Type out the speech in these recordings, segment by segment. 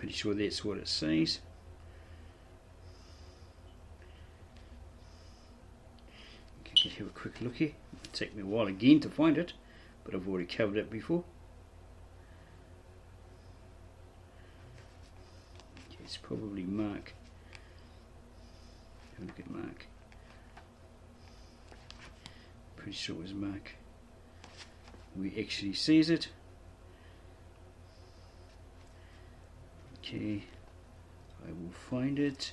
pretty sure that's what it says. Okay, have a quick look here. It'll take me a while again to find it, but I've already covered it before. Okay, it's probably Mark. Have a look at Mark. Pretty sure it was Mark. We actually sees it. Okay, I will find it.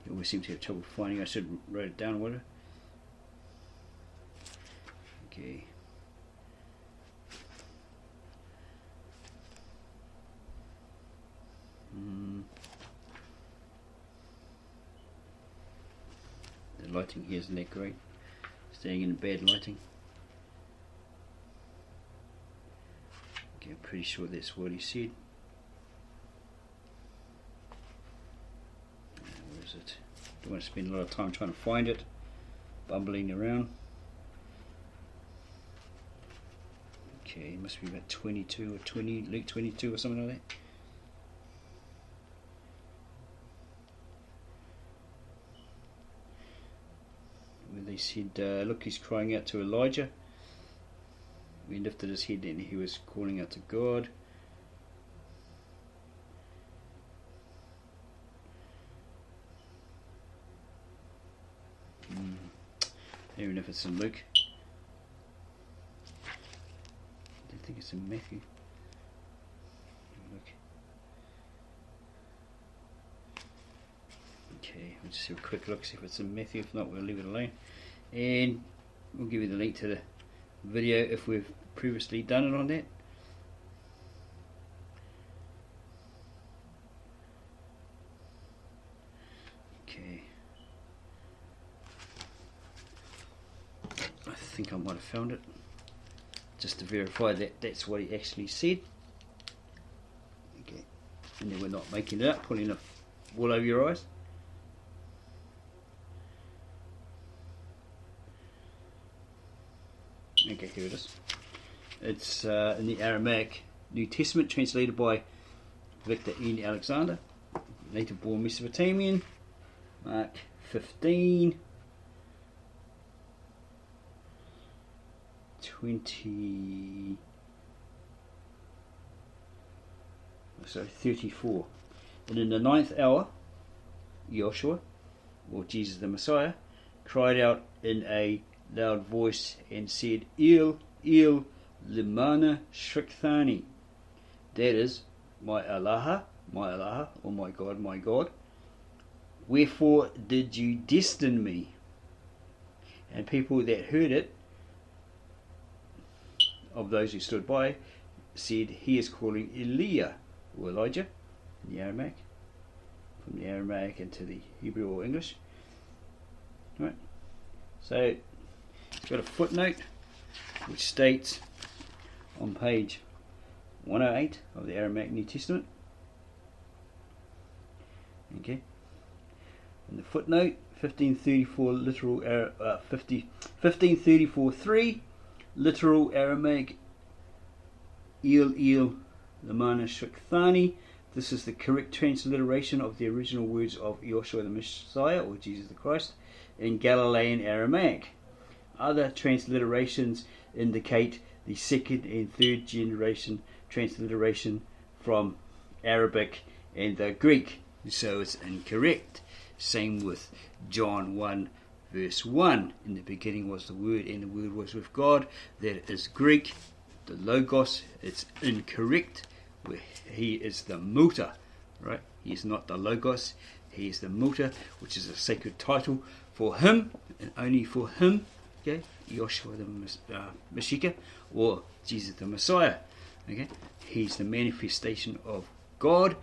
You always seem to have trouble finding. I should write it down or whatever. Okay. The lighting here isn't that great. Staying in bad lighting. Okay, I'm pretty sure that's what he said. Where is it? Don't want to spend a lot of time trying to find it. Bumbling around. Okay, it must be about 22 or 20, late 22 or something like that. Where they said, look, he's crying out to Elijah. He lifted his head and he was calling out to God. Even if it's in Luke. I don't think it's in Matthew. Look. Okay, we'll just have a quick look, see if it's in Matthew. If not, we'll leave it alone. And we'll give you the link to the video if we've previously done it on that. Okay. I think I might have found it. Just to verify that that's what he actually said. Okay. And then we're not making it up, putting it all over your eyes. Okay, here it is. It's in the Aramaic New Testament, translated by Victor N. Alexander, native born Mesopotamian, Mark 15, 34. And in the 9th hour, Eoshoa, or Jesus the Messiah, cried out in a loud voice and said, El, El, Limana Shrikhthani. That is, my Allah, or my God, wherefore did you destine me? And people that heard it, of those who stood by, said, he is calling Elijah, or Elijah, in the Aramaic, from the Aramaic into the Hebrew or English. Right. So, it's got a footnote which states on page 108 of the Aramaic New Testament. Okay. In the footnote, 1534 literal 1534:3 literal Aramaic El El Lamana Shrikhthani. This is the correct transliteration of the original words of Eoshoa the Messiah, or Jesus the Christ, in Galilean Aramaic. Other transliterations indicate the second and third generation transliteration from Arabic and the Greek, so it's incorrect. Same with John 1 verse 1. In the beginning was the Word, and the Word was with God. That is Greek. The Logos, it's incorrect, where he is the Muta, right? He is not the Logos, he is the Muta, which is a sacred title for him, and only for him. Okay, Eoshoa the Msheekah, or Jesus the Messiah. Okay, he's the manifestation of God,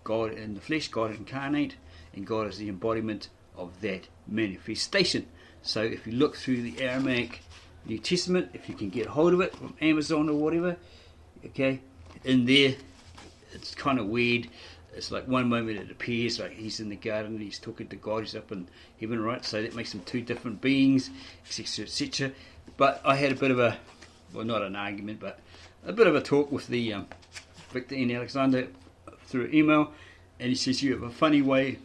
God in the flesh, God incarnate, and God is the embodiment of that manifestation. So if you look through the Aramaic New Testament, if you can get hold of it from Amazon or whatever, okay, in there it's kind of weird. It's like one moment it appears like he's in the garden and he's talking to God, he's up in heaven, right? So that makes them two different beings, etc., etc. But I had a bit of a, well, not an argument, but a bit of a talk with the Victor N. Alexander through email, and he says you have a funny way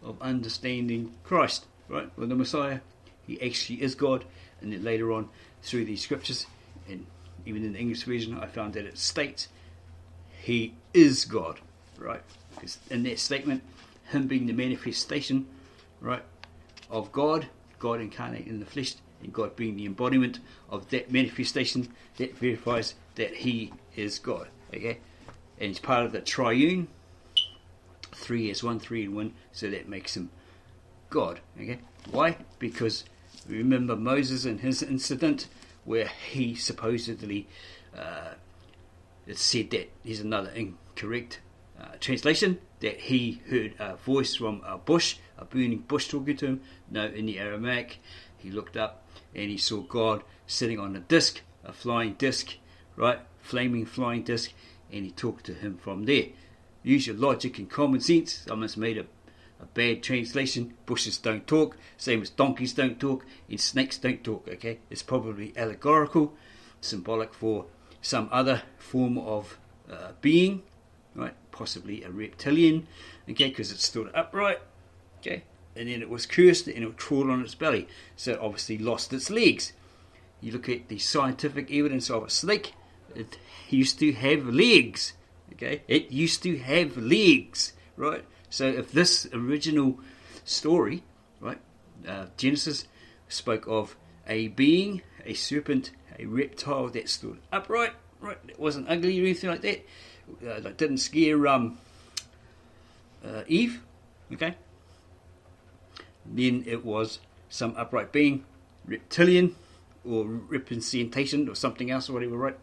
of understanding Christ, right? Well, the Messiah, he actually is God, and then later on through these scriptures, and even in the English version, I found that it states he is God, right? Because in that statement, him being the manifestation, right, of God, God incarnate in the flesh, and God being the embodiment of that manifestation, that verifies that he is God, okay? And he's part of the triune, 3 as 1, 3 in 1, so that makes him God, okay? Why? Because remember Moses and his incident where he supposedly it said that, here's another incorrect translation, that he heard a voice from a bush, a burning bush talking to him. No, in the Aramaic, he looked up and he saw God sitting on a disc, a flying disc, right, flaming flying disc, and he talked to him from there. Use your logic and common sense. Someone's made a bad translation. Bushes don't talk, same as donkeys don't talk, and snakes don't talk, okay? It's probably allegorical, symbolic for some other form of being, right? Possibly a reptilian, okay, because it stood upright, okay, and then it was cursed and it crawled on its belly, so it obviously lost its legs. You look at the scientific evidence of a snake, it used to have legs, okay, it used to have legs, right? So if this original story, right, Genesis spoke of a being, a serpent, a reptile that stood upright, right, it wasn't ugly or anything like that, that didn't scare Eve, okay, then it was some upright being, reptilian, or representation, or something else, or whatever, right?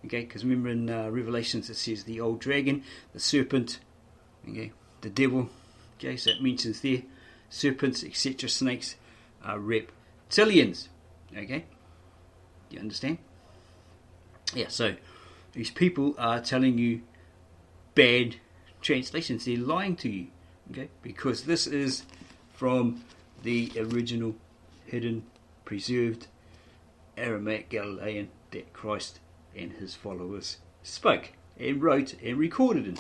Okay, because remember in Revelations it says the old dragon, the serpent, okay, the devil, okay, so it mentions there, serpents, etc., snakes are reptilians, okay, do you understand? Yeah, so these people are telling you bad translations, they're lying to you, okay, because this is from the original hidden, preserved Aramaic Galilean that Christ and his followers spoke and wrote and recorded in,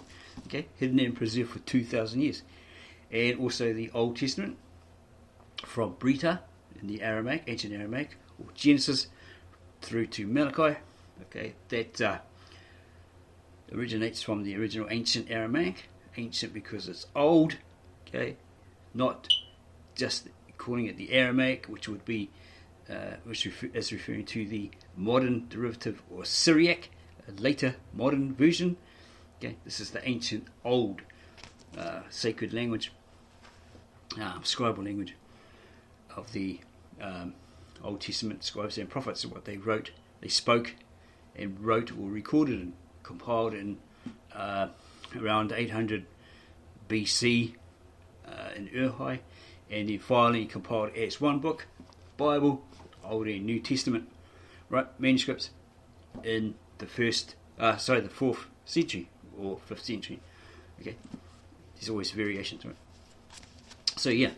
okay, hidden and preserved for 2,000 years. And also the Old Testament from Pt2 in the Aramaic, ancient Aramaic, or Genesis through to Malachi, okay, that originates from the original ancient Aramaic, ancient because it's old, okay, not just calling it the Aramaic, which would be which is referring to the modern derivative or Syriac, a later modern version. Okay, this is the ancient old sacred language, scribal language of the Old Testament scribes and prophets, and what they wrote, they spoke and wrote or recorded and compiled in around 800 BC in Ur, and then finally compiled as one book, Bible, Old and New Testament, right, manuscripts in the the 4th century or 5th century. Okay, there's always variations, right? So yeah,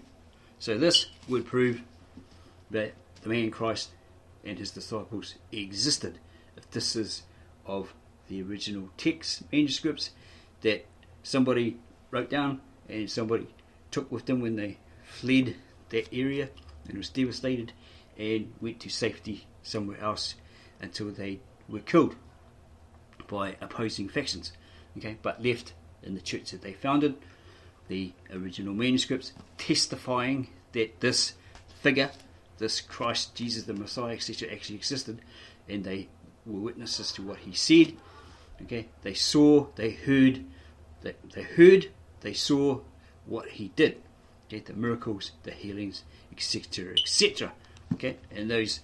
so this would prove that the man Christ and his disciples existed. If this is of the original text manuscripts that somebody wrote down and somebody took with them when they fled that area and was devastated and went to safety somewhere else until they were killed by opposing factions, okay, but left in the church that they founded, the original manuscripts testifying that this figure, this Christ, Jesus the Messiah, etc., actually existed, and they were witnesses to what he said, okay, they saw, they heard, they saw what he did, okay, the miracles, the healings, etc., etc., okay, and those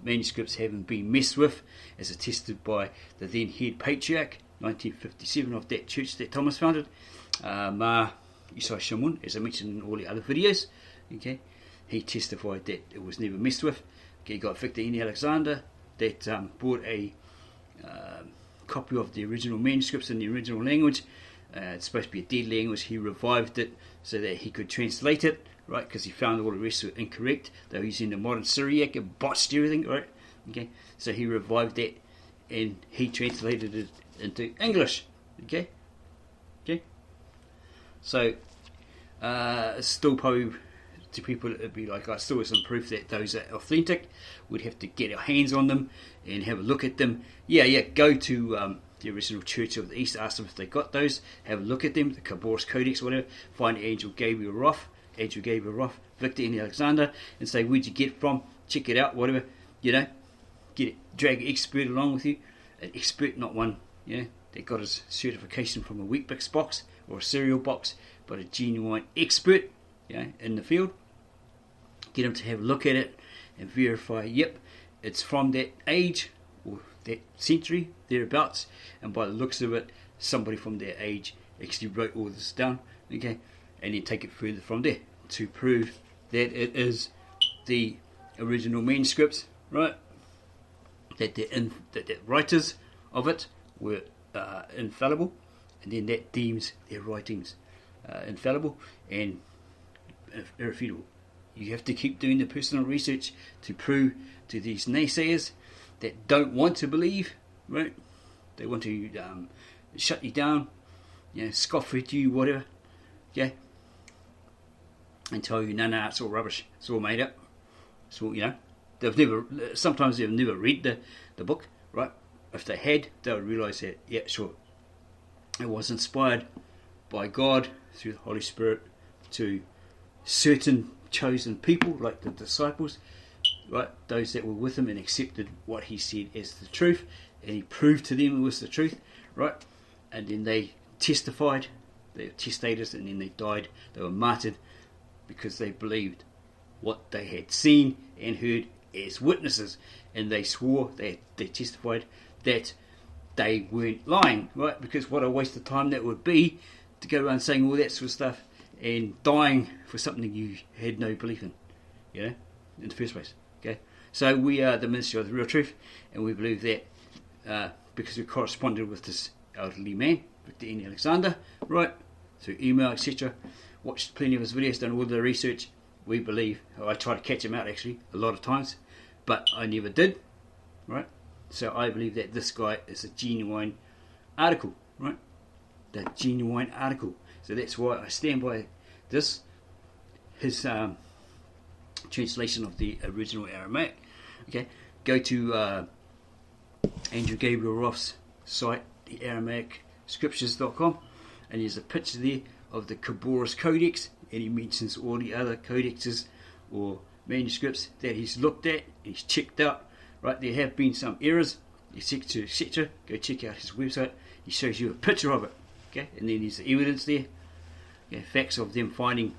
manuscripts haven't been messed with, as attested by the then head patriarch, 1957, of that church that Thomas founded, Messiah Eoshoa, as I mentioned in all the other videos, okay, he testified that it was never messed with. Okay, got Victor N. Alexander that bought a copy of the original manuscripts in the original language. It's supposed to be a dead language. He revived it so that he could translate it, right, because he found all the rest were incorrect. They were using the modern Syriac and botched everything, right? Okay, so he revived that and he translated it into English. Okay, So still probably to people it'd be like I still have some proof that those are authentic. We'd have to get our hands on them and have a look at them. Go to the original Church of the East, ask them if they got those, have a look at them, the Khabors Codex, whatever, find Angel Gabriel Roth, Victor and Alexander, and say where'd you get it from, check it out, whatever, get it, drag an expert along with you, an expert, not one, that got his certification from a Weet-Bix box or a cereal box, but a genuine expert, in the field. Get him to have a look at it and verify, yep, it's from that age or that century, thereabouts, and by the looks of it, somebody from their age actually wrote all this down, and then take it further from there to prove that it is the original manuscripts, right? That the writers of it were infallible, and then that deems their writings infallible and irrefutable. You have to keep doing the personal research to prove to these naysayers that don't want to believe, right? They want to shut you down, scoff at you, whatever, and tell you, no, it's all rubbish, it's all made up. So sometimes they've never read the book, right? If they had, they would realise that, sure, it was inspired by God through the Holy Spirit to certain chosen people, like the disciples, right? Those that were with him and accepted what he said as the truth, and he proved to them it was the truth, right? And then they testified, they were testators, and then they died, they were martyred because they believed what they had seen and heard as witnesses, and they swore, they testified that they weren't lying, right? Because what a waste of time that would be to go around saying all that sort of stuff and dying for something you had no belief in, in the first place. So we are the ministry of the real truth, and we believe that because we corresponded with this elderly man, Victor N. Alexander, right, through email, etc., watched plenty of his videos, done all the research. We believe, I tried to catch him out actually a lot of times, but I never did, right? So I believe that this guy is a genuine article, right? The genuine article. So that's why I stand by this, his translation of the original Aramaic. Go to Angel Gabriel Roth's site, the Aramaic Scriptures.com, and there's a picture there of the Khabors Codex, and he mentions all the other codexes or manuscripts that he's looked at, he's checked out, right? There have been some errors, etc., etc. Go check out his website. He shows you a picture of it, and then there's the evidence there, facts of them finding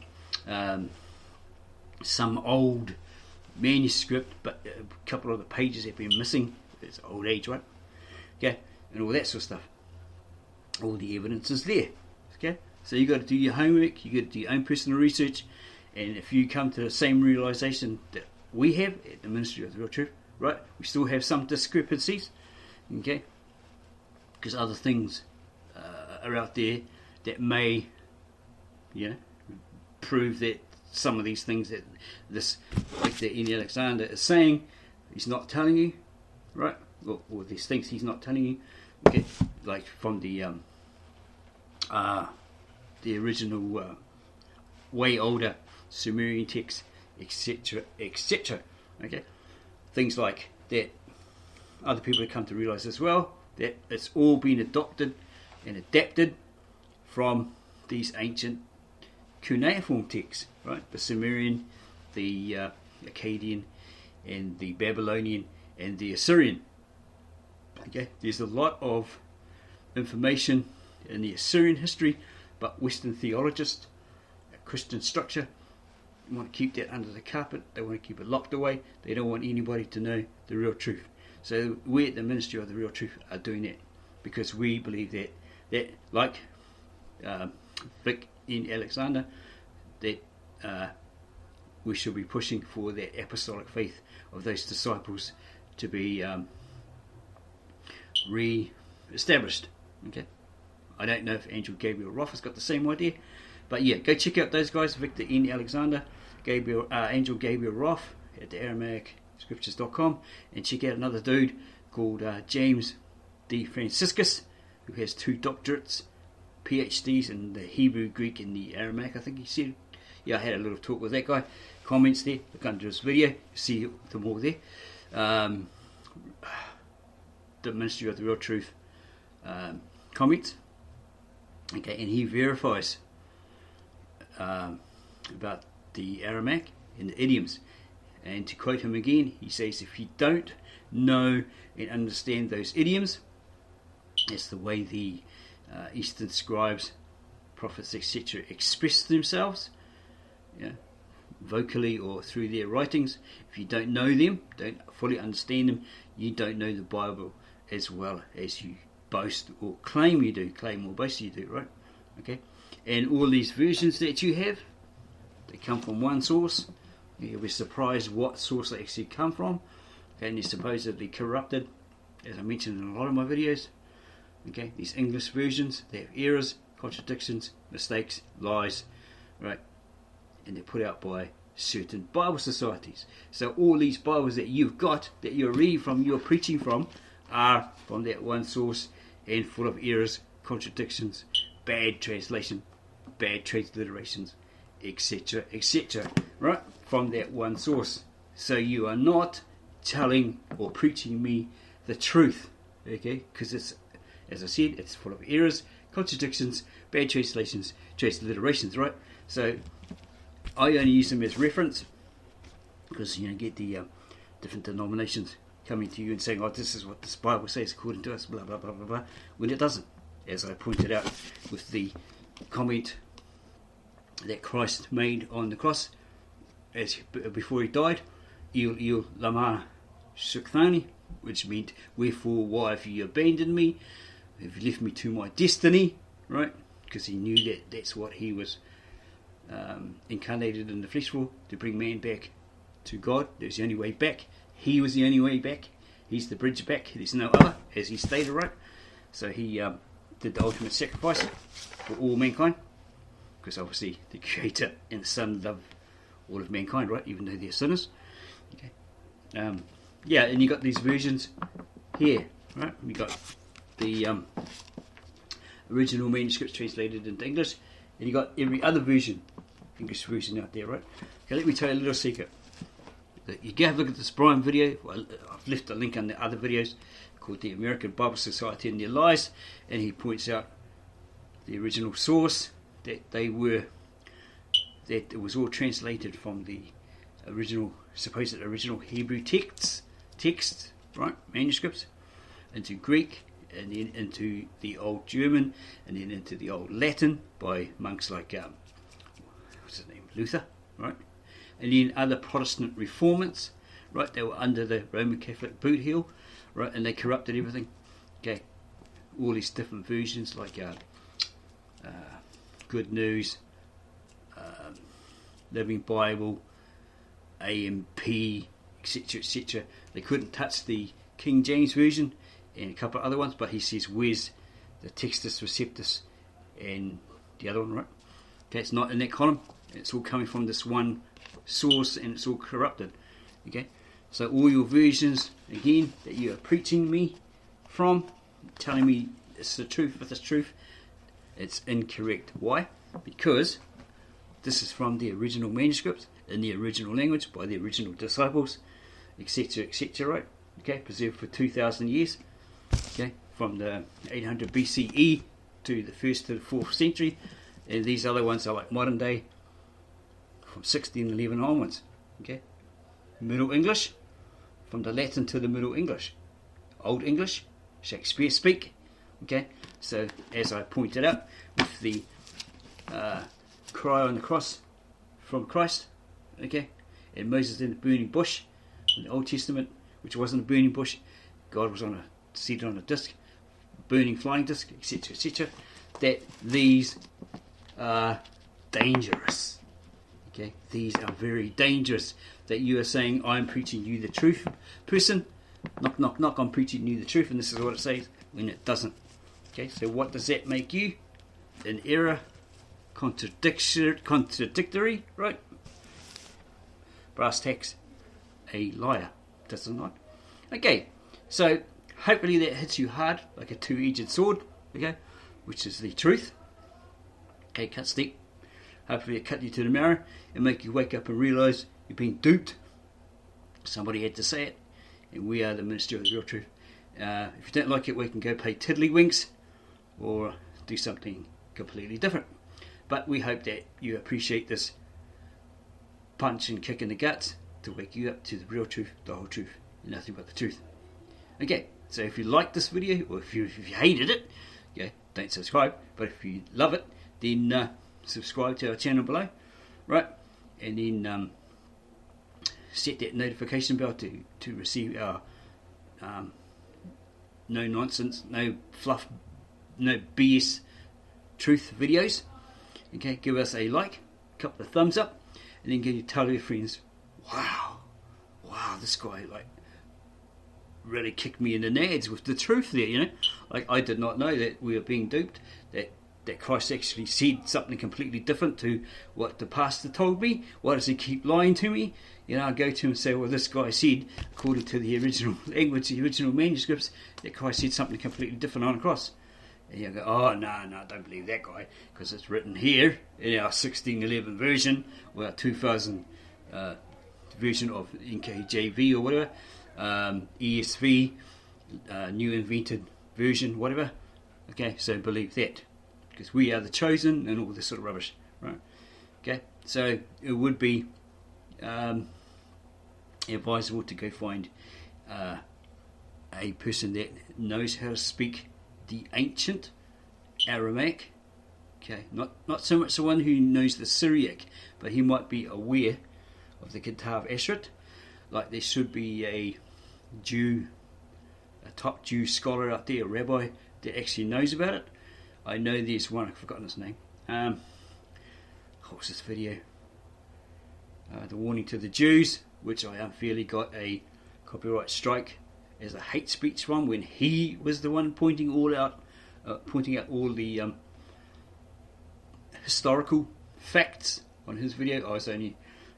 some old manuscript, but a couple of the pages have been missing. It's old age, right? And all that sort of stuff. All the evidence is there. So you got to do your homework, you got to do your own personal research, and if you come to the same realization that we have at the Ministry of the Real Truth, right, we still have some discrepancies, because other things are out there that may, prove that some of these things that this, like the N. Alexander is saying, he's not telling you, right, or these things he's not telling you, like from the original way older Sumerian texts, etc., etc. Things like that. Other people have come to realize as well that it's all been adopted and adapted from these ancient cuneiform texts, right? The Sumerian, the Akkadian, and the Babylonian, and the Assyrian. There's a lot of information in the Assyrian history, but Western theologists, Christian structure, want to keep that under the carpet. They want to keep it locked away. They don't want anybody to know the real truth. So we at the Ministry of the Real Truth are doing that because we believe that like Vic in Alexander, that we should be pushing for that apostolic faith of those disciples to be re-established. I don't know if Angel Gabriel Roth has got the same idea, but go check out those guys, Victor N. Alexander, Angel Gabriel Roth at the Aramaic Scriptures.com, and check out another dude called James D. Franciscus, who has 2 doctorates PhDs in the Hebrew, Greek, and the Aramaic, I think he said. Yeah, I had a little talk with that guy. Comments there. Look under his video. See them all there. The Ministry of the Real Truth comments. Okay, and he verifies about the Aramaic and the idioms. And to quote him again, he says, if you don't know and understand those idioms, that's the way the Eastern scribes, prophets, etc. express themselves, vocally or through their writings. If you don't know them, don't fully understand them, you don't know the Bible as well as you boast or claim you do. Claim or boast you do, right? Okay. And all these versions that you have, they come from one source. We're surprised what source they actually come from. Okay, and they're supposedly corrupted, as I mentioned in a lot of my videos. Okay, these English versions, they have errors, contradictions, mistakes, lies, right? And they're put out by certain Bible societies. So all these Bibles that you've got, that you're reading from, you're preaching from, are from that one source and full of errors, contradictions, bad translation, bad transliterations, etc., etc., right? From that one source. So you are not telling or preaching me the truth, okay? Because it's, as I said, it's full of errors, contradictions, bad translations, transliterations, right? So I only use them as reference because you get the different denominations coming to you and saying, oh, this is what this Bible says according to us, blah, blah, blah, blah, blah, when it doesn't. As I pointed out with the comment that Christ made on the cross as before he died, Il lama sabachthani, which meant, wherefore, why have you abandoned me? Have you left me to my destiny? Right? Because he knew that that's what he was incarnated in the flesh for, to bring man back to God. There's the only way back. He was the only way back. He's the bridge back. There's no other, as he stated, right? So he did the ultimate sacrifice for all mankind, because obviously the Creator and the Son love all of mankind, right? Even though they're sinners. Okay. Yeah, and you got these versions here, right? We got the original manuscripts translated into English, and you got every other version, English version out there, right? Okay, let me tell you a little secret. You go have a look at this Brian video. Well, I've left a link on the other videos called the American Bible Society and Their Lies, and he points out the original source that it was all translated from the supposed original Hebrew texts, right, manuscripts, into Greek, and then into the Old German, and then into the Old Latin by monks like what's his name, Luther, right, and then other Protestant reformers, right, they were under the Roman Catholic boot heel, right, and they corrupted everything. Okay, all these different versions like Good News, Living Bible, AMP, etc., etc. They couldn't touch the King James Version and a couple of other ones, but he says, where's the Textus Receptus and the other one, right? Okay, it's not in that column. It's all coming from this one source, and it's all corrupted. Okay, so all your versions, again, that you are preaching me from, telling me it's the truth, but it's truth, it's incorrect. Why? Because this is from the original manuscript in the original language by the original disciples, etc., etc., right? Okay, preserved for 2,000 years. Okay, from the 800 BCE to the 1st to the 4th century, and these other ones are like modern day, from 1611 onwards. Okay, Middle English, from the Latin to the Middle English, Old English, Shakespeare speak. Okay, so as I pointed out, with the cry on the cross from Christ, okay, and Moses in the burning bush in the Old Testament, which wasn't a burning bush, God was seated on a disc, burning flying disc, etc., etc., that these are dangerous. Okay, these are very dangerous, that you are saying, I'm preaching you the truth, person, knock, knock, knock, I'm preaching you the truth, and this is what it says, when it doesn't. Okay, so what does that make you? An error, contradictory, right? Brass tacks, a liar, does it not? Okay, so hopefully that hits you hard, like a two-edged sword, okay, which is the truth, Okay, cut stick. Hopefully it cut you to the marrow and make you wake up and realise you've been duped. Somebody had to say it, and we are the ministry of the real truth. If you don't like it, we can go pay tiddlywinks or do something completely different. But we hope that you appreciate this punch and kick in the guts to wake you up to the real truth, the whole truth, and nothing but the truth. Okay, so if you like this video, or if you hated it, okay, don't subscribe. But if you love it, then subscribe to our channel below, right? And then set that notification bell to receive our no nonsense, no fluff, no BS truth videos. Okay, give us a like, a couple of thumbs up, and then tell your friends, wow, this guy really kicked me in the nads with the truth there, you know. Like, I did not know that we were being duped, that Christ actually said something completely different to what the pastor told me. Why does he keep lying to me? You know, I go to him and say, well, this guy said, according to the original language, the original manuscripts, that Christ said something completely different on the cross. And you go, oh, no, don't believe that guy, because it's written here in our 1611 version, or our 2000 version of NKJV or whatever, ESV, New Invented Version, whatever. Okay, so believe that, because we are the chosen and all this sort of rubbish, right? Okay, so it would be advisable to go find a person that knows how to speak the ancient Aramaic. Okay, not so much the one who knows the Syriac, but he might be aware of the Ktav Ashurit. Like, there should be a Jew, a top Jew scholar out there, a rabbi that actually knows about it. I know there's one, I've forgotten his name. What was this video? The warning to the Jews, which I unfairly got a copyright strike as a hate speech one, when he was the one pointing out all the historical facts on his video. I was only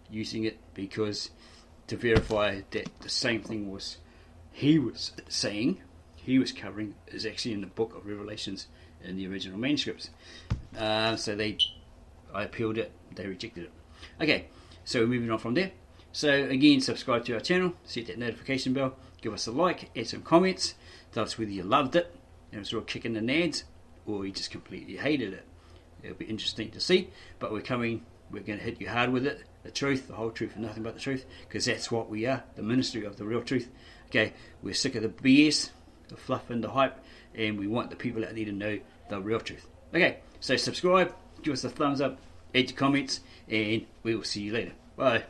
using it because to verify that the same thing he was saying, he was covering, is actually in the book of Revelations in the original manuscripts. So I appealed it, they rejected it. Okay, so we're moving on from there. So again, subscribe to our channel, set that notification bell, give us a like, add some comments, tell us whether you loved it and it was a real kick in the nads, or you just completely hated it. It'll be interesting to see, but we're going to hit you hard with it, the truth, the whole truth, and nothing but the truth, because that's what we are, the ministry of the real truth. Okay, we're sick of the BS, the fluff and the hype, and we want the people out there to know the real truth. Okay, so subscribe, give us a thumbs up, add your comments, and we will see you later. Bye.